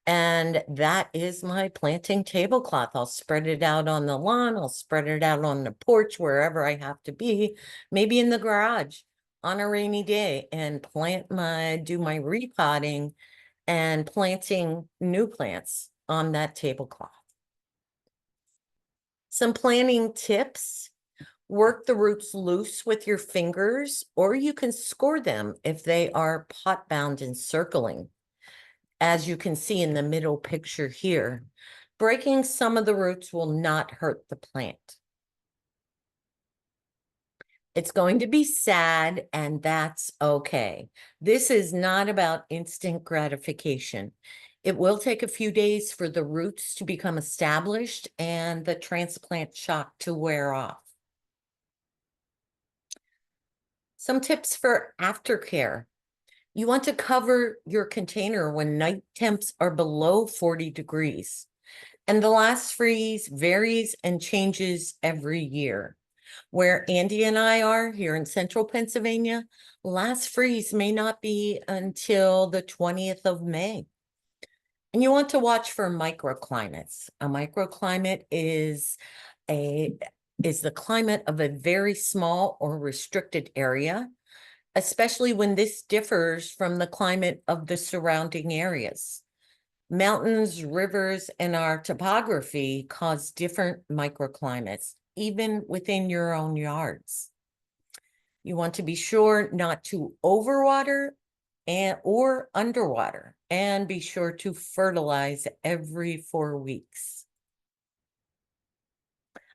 And that is my planting tablecloth. I'll spread it out on the lawn. I'll spread it out on the porch, wherever I have to be, maybe in the garage on a rainy day, and do my repotting and planting new plants on that tablecloth. Some planting tips: work the roots loose with your fingers, or you can score them if they are pot bound and circling. As you can see in the middle picture here, breaking some of the roots will not hurt the plant. It's going to be sad, and that's okay. This is not about instant gratification. It will take a few days for the roots to become established and the transplant shock to wear off. Some tips for aftercare. You want to cover your container when night temps are below 40 degrees. And the last freeze varies and changes every year. Where Andy and I are here in central Pennsylvania, last freeze may not be until the 20th of May. And you want to watch for microclimates. A microclimate is the climate of a very small or restricted area, especially when this differs from the climate of the surrounding areas. Mountains, rivers, and our topography cause different microclimates, even within your own yards. You want to be sure not to overwater or underwater, and be sure to fertilize every 4 weeks.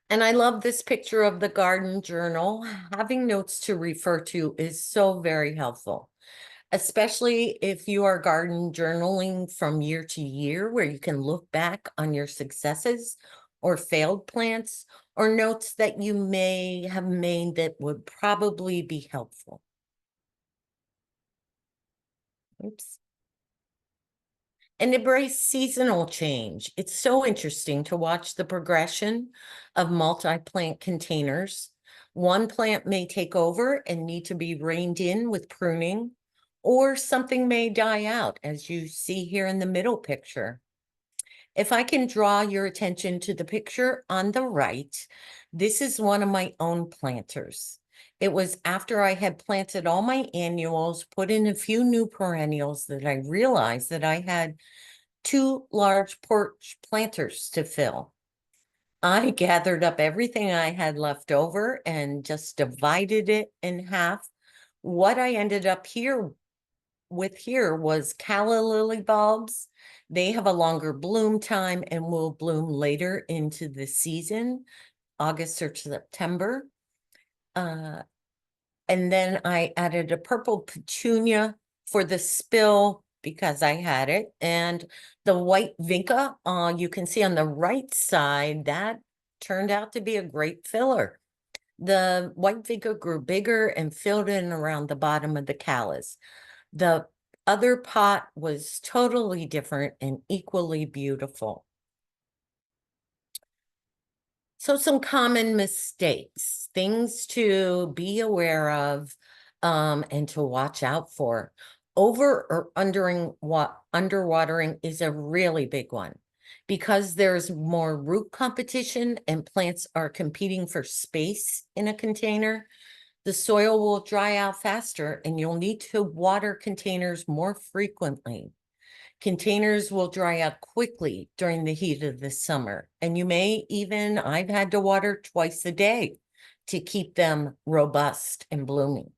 And I love this picture of the garden journal. Having notes to refer to is so very helpful, especially if you are garden journaling from year to year, where you can look back on your successes or failed plants, or notes that you may have made that would probably be helpful. Oops. And embrace seasonal change. It's so interesting to watch the progression of multi-plant containers. One plant may take over and need to be reined in with pruning, or something may die out, as you see here in the middle picture. If I can draw your attention to the picture on the right, this is one of my own planters. It was after I had planted all my annuals, put in a few new perennials, that I realized that I had 2 large porch planters to fill. I gathered up everything I had left over and just divided it in half. What I ended up with here was calla lily bulbs. They have a longer bloom time and will bloom later into the season, August or September. And then I added a purple petunia for the spill because I had it. And the white vinca, you can see on the right side, that turned out to be a great filler. The white vinca grew bigger and filled in around the bottom of the callas. The other pot was totally different and equally beautiful. So some common mistakes, things to be aware of and to watch out for. Over or underwatering is a really big one, because there's more root competition and plants are competing for space in a container. The soil will dry out faster and you'll need to water containers more frequently. Containers will dry out quickly during the heat of the summer, and I've had to water twice a day to keep them robust and blooming.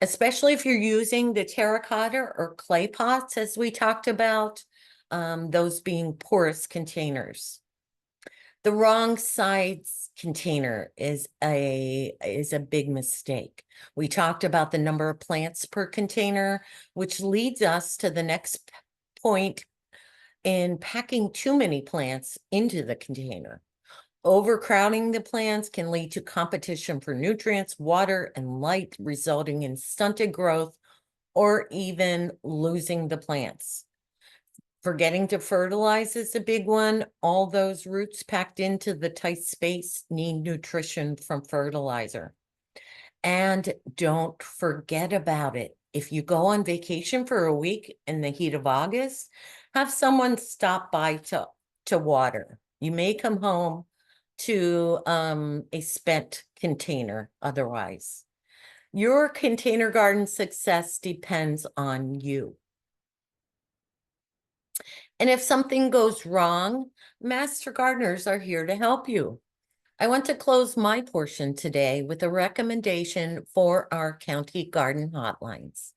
Especially if you're using the terracotta or clay pots, as we talked about, those being porous containers. The wrong size container is a big mistake. We talked about the number of plants per container, which leads us to the next point in packing too many plants into the container. Overcrowding the plants can lead to competition for nutrients, water, and light, resulting in stunted growth or even losing the plants. Forgetting to fertilize is a big one. All those roots packed into the tight space need nutrition from fertilizer. And don't forget about it. If you go on vacation for a week in the heat of August, have someone stop by to water. You may come home to a spent container otherwise. Your container garden success depends on you. And if something goes wrong, master gardeners are here to help you. I want to close my portion today with a recommendation for our county garden hotlines.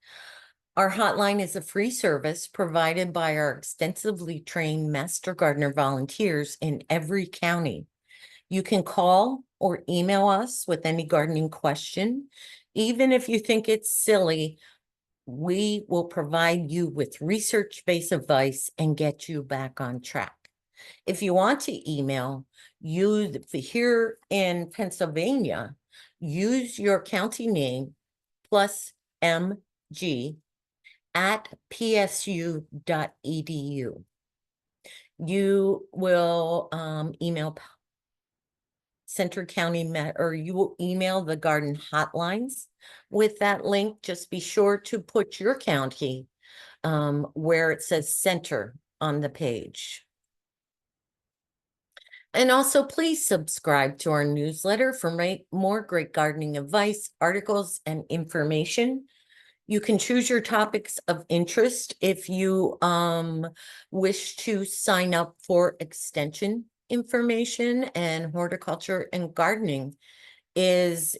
Our hotline is a free service provided by our extensively trained master gardener volunteers in every county. You can call or email us with any gardening question. Even if you think it's silly, we will provide you with research-based advice and get you back on track. If you want to email, here in Pennsylvania, use your county name plus MG at psu.edu. You will email Center County, or you will email the garden hotlines with that link. Just be sure to put your county where it says center on the page. And also, please subscribe to our newsletter for more great gardening advice, articles, and information. You can choose your topics of interest if you wish to sign up for extension information, and horticulture and gardening is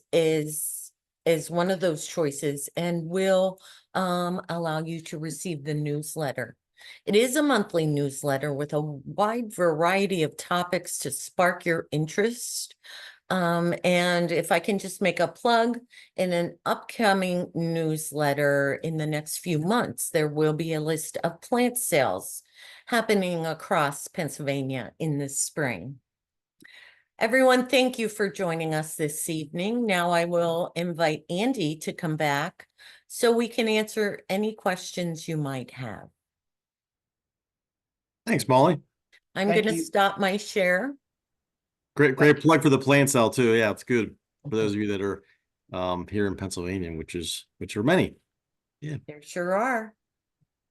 one of those choices and will allow you to receive the newsletter. It is a monthly newsletter with a wide variety of topics to spark your interest. And if I can just make a plug, in an upcoming newsletter in the next few months, there will be a list of plant sales happening across Pennsylvania in the spring. Everyone, thank you for joining us this evening. Now I will invite Andy to come back so we can answer any questions you might have. Thanks, Molly. I'm going to stop my share. Great plug for the plant sale too. Yeah, it's good for those of you that are here in Pennsylvania, which are many. Yeah, there sure are.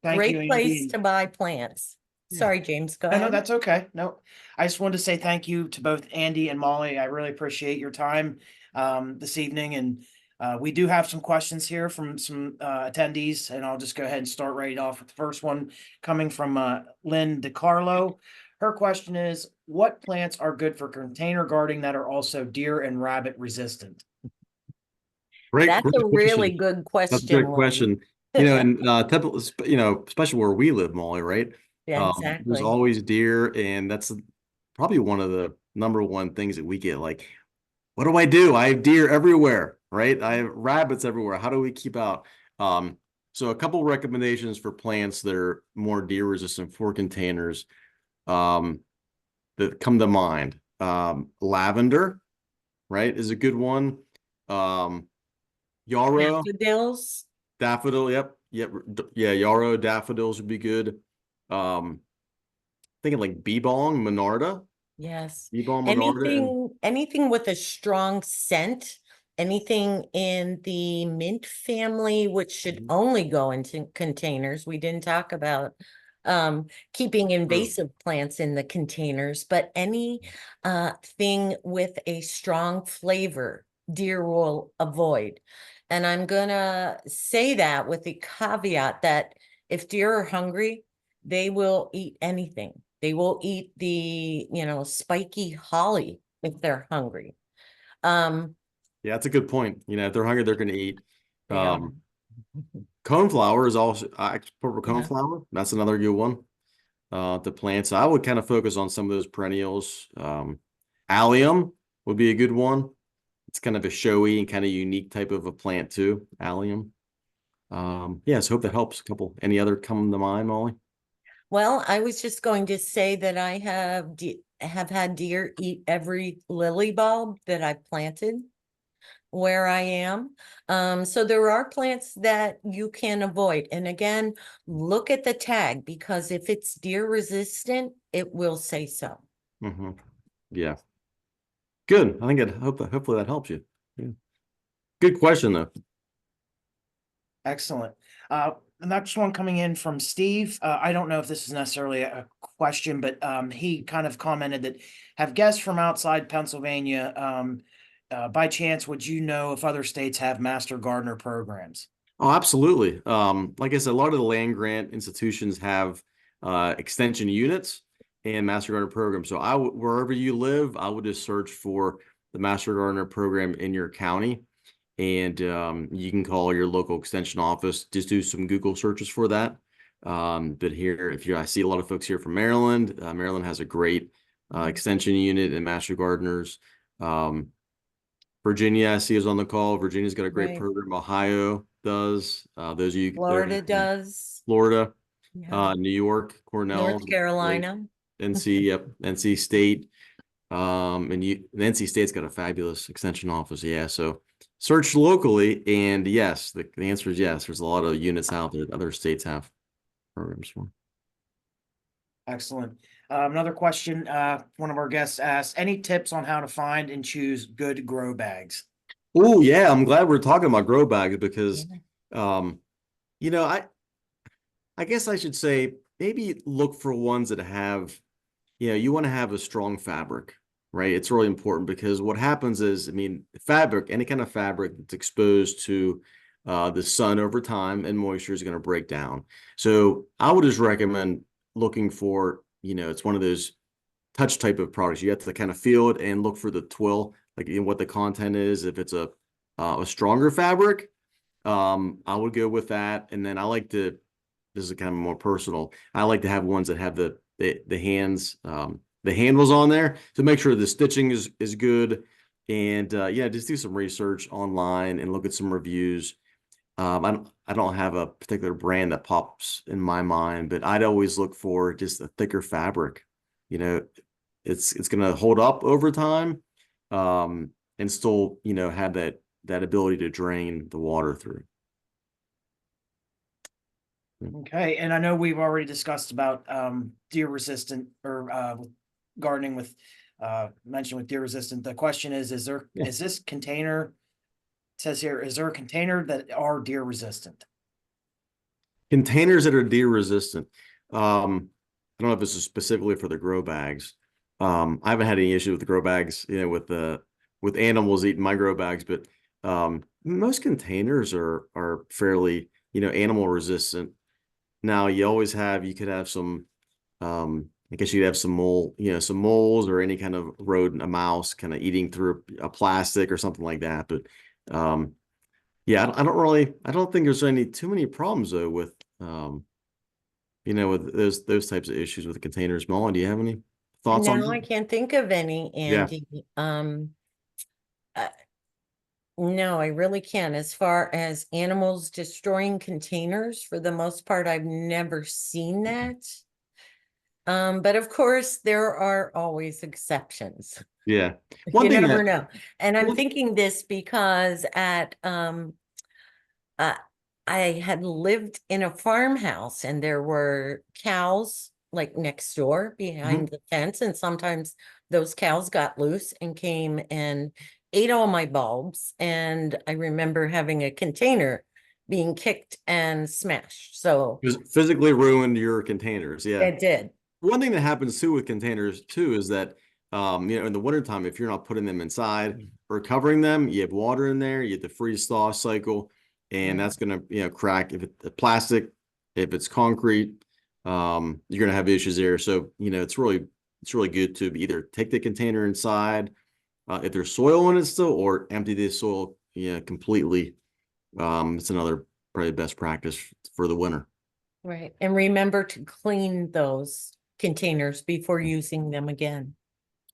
Thank you, Great place Andy. to buy plants. Yeah. Sorry, James, go ahead. No, that's okay. No, I just wanted to say thank you to both Andy and Molly. I really appreciate your time this evening. And we do have some questions here from some attendees, and I'll just go ahead and start right off with the first one coming from Lynn DiCarlo. Her question is, what plants are good for container gardening that are also deer and rabbit resistant? That's a really good question. That's a great question. You know, and you know, especially where we live, Molly, right? Yeah, exactly. There's always deer, and that's probably one of the #1 things that we get. Like, what do? I have deer everywhere, right? I have rabbits everywhere. How do we keep out? So a couple recommendations for plants that are more deer resistant for containers that come to mind. Lavender, right, is a good one. Yarrow. Daffodil, yep. Yeah, yarrow, daffodils would be good. Thinking like bee balm, monarda. Yes. Bee balm, monarda. Anything with a strong scent, anything in the mint family, which should only go into containers. We didn't talk about keeping invasive plants in the containers, but any thing with a strong flavor, deer will avoid. And I'm gonna say that with the caveat that if deer are hungry, they will eat anything. They will eat the, spiky holly if they're hungry. Yeah, that's a good point. You know, if they're hungry, they're gonna eat. Coneflower is also purple coneflower. That's another good one to plant. So I would kind of focus on some of those perennials. Allium would be a good one. It's kind of a showy and kind of unique type of a plant too, allium. Yeah, so hope that helps. Any other come to mind, Molly? Well, I was just going to say that I have had deer eat every lily bulb that I planted. where I am. So there are plants that you can avoid. And again, look at the tag, because if it's deer resistant, it will say so. Mm-hmm. Yeah. Good. I think hopefully that helps you. Yeah. Good question though. Excellent. The next one coming in from Steve. I don't know if this is necessarily a question, but he kind of commented that have guests from outside Pennsylvania, by chance, would you know if other states have master gardener programs? Oh, absolutely. Like I said, a lot of the land grant institutions have extension units and master gardener programs. So wherever you live, I would just search for the master gardener program in your county, and you can call your local extension office. Just do some Google searches for that. But here, I see a lot of folks here from Maryland. Maryland has a great extension unit and master gardeners. Virginia, I see, is on the call. Virginia's got a great Right. program. Ohio does. Those of you Florida does. Florida, Yeah. New York, Cornell, North Carolina. NC, yep, NC State. And NC State's got a fabulous extension office. Yeah, so search locally, and yes, the answer is yes. There's a lot of units out there that other states have programs for. Excellent. Another question, one of our guests asked, any tips on how to find and choose good grow bags? Oh yeah, I'm glad we're talking about grow bags because, you know, I guess I should say maybe look for ones that have, you want to have a strong fabric, right? It's really important because what happens is, I mean, fabric, any kind of fabric that's exposed to the sun over time and moisture is going to break down. So I would just recommend looking for, it's one of those touch type of products. You have to kind of feel it and look for the twill, like what the content is. If it's a stronger fabric, I would go with that. And then this is kind of more personal. I like to have ones that have the hands, the handles on there to make sure the stitching is good. And yeah, just do some research online and look at some reviews. I don't have a particular brand that pops in my mind, but I'd always look for just a thicker fabric. It's going to hold up over time, and still, have that ability to drain the water through. Okay, and I know we've already discussed about deer resistant or gardening with mentioned with deer resistant. The question is this container, it says here, is there a container that are deer resistant? Containers that are deer resistant. I don't know if this is specifically for the grow bags. I haven't had any issue with the grow bags, with animals eating my grow bags, but most containers are fairly, animal resistant. Now you could have some, I guess you'd have some some moles or any kind of rodent, a mouse kind of eating through a plastic or something like that. But yeah, I don't think there's too many problems though with, with those types of issues with the containers. Molly, do you have any thoughts on No, I that? can't think of any, Andy. No, I really can't. As far as animals destroying containers, for the most part, I've never seen that. But of course, there are always exceptions. Yeah. You never know. And I'm thinking this because I had lived in a farmhouse and there were cows like next door behind the fence, and sometimes those cows got loose and came and ate all my bulbs. And I remember having a container being kicked and smashed. So physically ruined your containers. Yeah. it did. One thing that happens too with containers too is that, in the wintertime, if you're not putting them inside or covering them, you have water in there, you have the freeze thaw cycle, and that's going to, crack. If it's plastic, if it's concrete, you're going to have issues there. So, it's really good to either take the container inside, if there's soil in it still, or empty the soil, completely. It's another probably best practice for the winter. Right. And remember to clean those containers before using them again.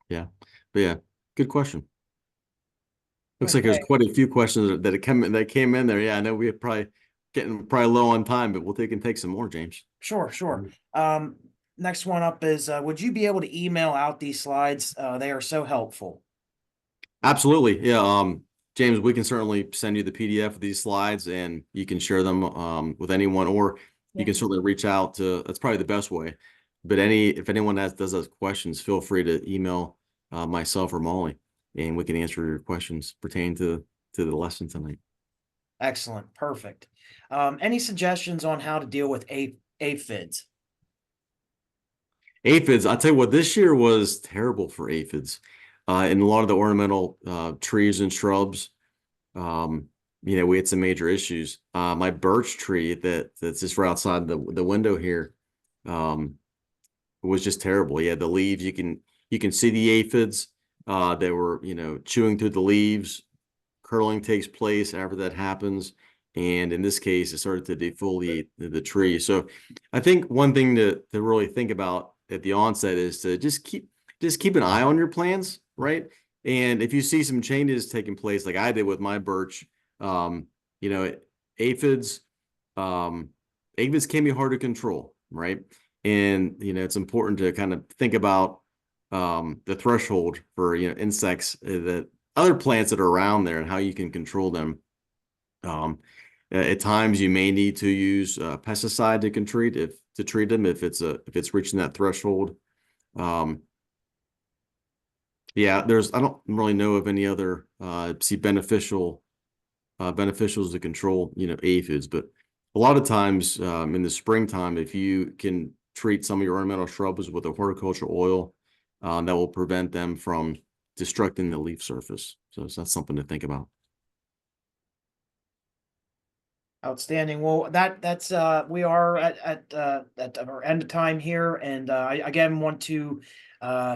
Yeah. But yeah, good question. Looks like there's quite a few questions that came in there. Yeah, I know we're probably getting low on time, but we can take some more, James. Sure. Next one up is, would you be able to email out these slides? They are so helpful. Absolutely. Yeah. James, we can certainly send you the PDF of these slides and you can share them with anyone, or you can certainly reach out to, that's probably the best way. But if anyone does have questions, feel free to email myself or Molly, and we can answer your questions pertaining to the lesson tonight. Excellent. Perfect. Any suggestions on how to deal with aphids? Aphids, I'll tell you what, this year was terrible for aphids. In a lot of the ornamental trees and shrubs, we had some major issues. My birch tree that's just right outside the window here was just terrible. Yeah, the leaves, you can see the aphids. They were, chewing through the leaves. Curling takes place after that happens. And in this case, it started to defoliate the tree. So I think one thing to really think about at the onset is to just keep an eye on your plants, right? And if you see some changes taking place, like I did with my birch, aphids can be hard to control, right? And, it's important to kind of think about the threshold for, insects, that other plants that are around there and how you can control them. At times you may need to use pesticide to treat them if it's reaching that threshold. I don't really know of any other beneficials to control, aphids, but a lot of times in the springtime, if you can treat some of your ornamental shrubs with a horticultural oil, that will prevent them from destructing the leaf surface. So that's something to think about. Outstanding. Well, that's we are at our end of time here, and I again want to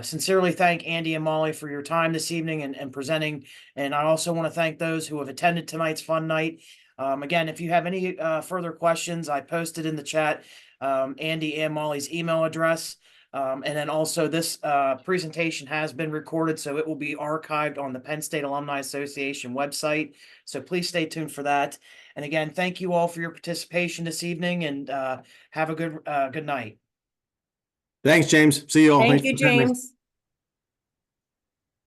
sincerely thank Andy and Molly for your time this evening and presenting. And I also want to thank those who have attended tonight's fun night. Again, if you have any further questions, I posted in the chat Andy and Molly's email address. And then also this presentation has been recorded, so it will be archived on the Penn State Alumni Association website. So please stay tuned for that. And again, thank you all for your participation this evening, and have a good night. Thanks, James. See you all. Thank Thanks you, for attending. James.